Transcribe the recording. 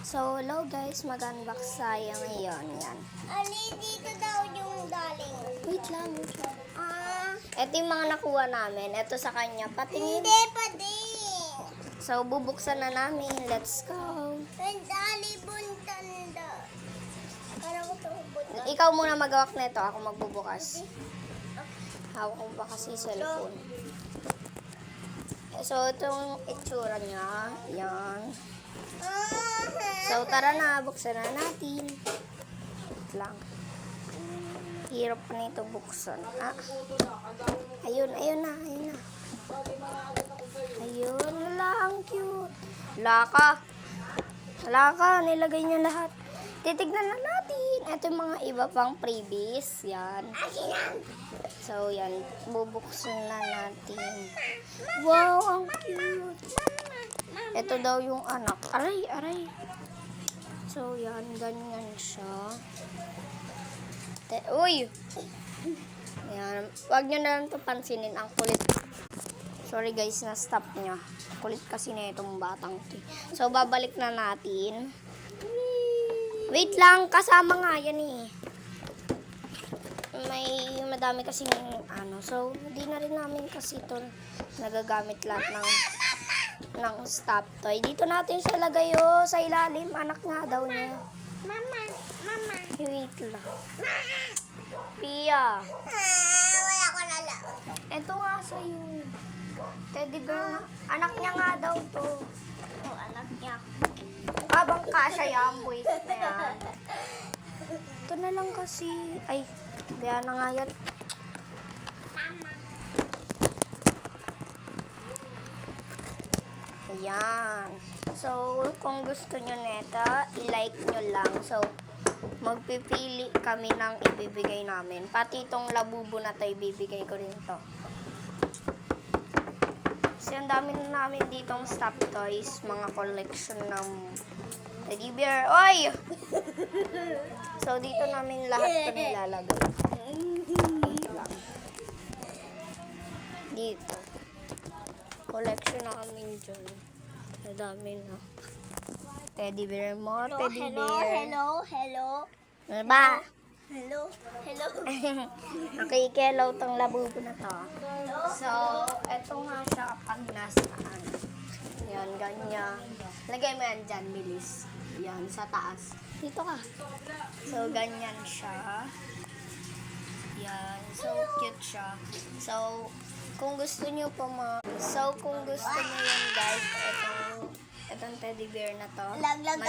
So, hello guys, mag-unbox tayo ngayon. Yan. Ali, dito daw yung daling. Wait lang. Ito yung mga nakuha namin. Ito sa kanya. Patingin. Hindi pa din. So, bubuksan na namin. Let's go. Ang dali buntanda. Parang ito buntan. Ikaw muna magawak nito. Ako magbubukas. Hawak ko pa kasi cellphone. So, itong itsura niya. Yan. So, tara na. Buksan na natin. Wait lang. Hirap pa nito buksan. Ayun na. Ayun, wala, ang cute. Wala ka, nilagay niya lahat. Titignan na natin. Ito yung mga iba pang freebies. Yan. So, yan. Bubuksan na natin. Wow, ang cute. Ito daw yung anak. Aray. So, yan. Ganyan siya. Uy! Yan. Huwag nyo na lang ito pansinin. Ang kulit. Sorry guys, na-stop niya. Kulit kasi na itong batang ito. So, babalik na natin. Wait lang. Kasama nga yan eh. May madami kasing ano. So, hindi na rin namin kasi ito nagagamit lahat ng stop toy. Dito natin siya lagay sa ilalim. Anak nga daw niya. Mama. Wait lang. Pia. Wala ko na lang. Ito nga sa'yo. Teddy bear. Anak niya nga daw to. Anak niya. Habang kasya yan, boys na yan. Ito na lang kasi. Ay, kaya na nga yan. Ayan. So, kung gusto nyo neta, i-like nyo lang. So, magpipili kami ng ibibigay namin. Pati itong labubo na to, ibibigay ko rin to. Kasi ang dami na namin ditong stop toys, mga collection ng teddy bear. Oy! So, dito namin lahat ito nilalagay. Dito lang. Dito. Collection namin dyan. Ang dami na. Teddy bear mo, teddy bear. Hello. Ano ba? Hello. Nakikelaw tong labubo na to. So, eto nga siya kapag nasaan. Yan, ganyan. Lagay mo yan dyan, bilis. Yan, sa taas. Dito ka. So, ganyan siya. Yan. So, cute siya. So, kung gusto nyo pa kung gusto nyo yan guys, etong teddy bear na to. Laglag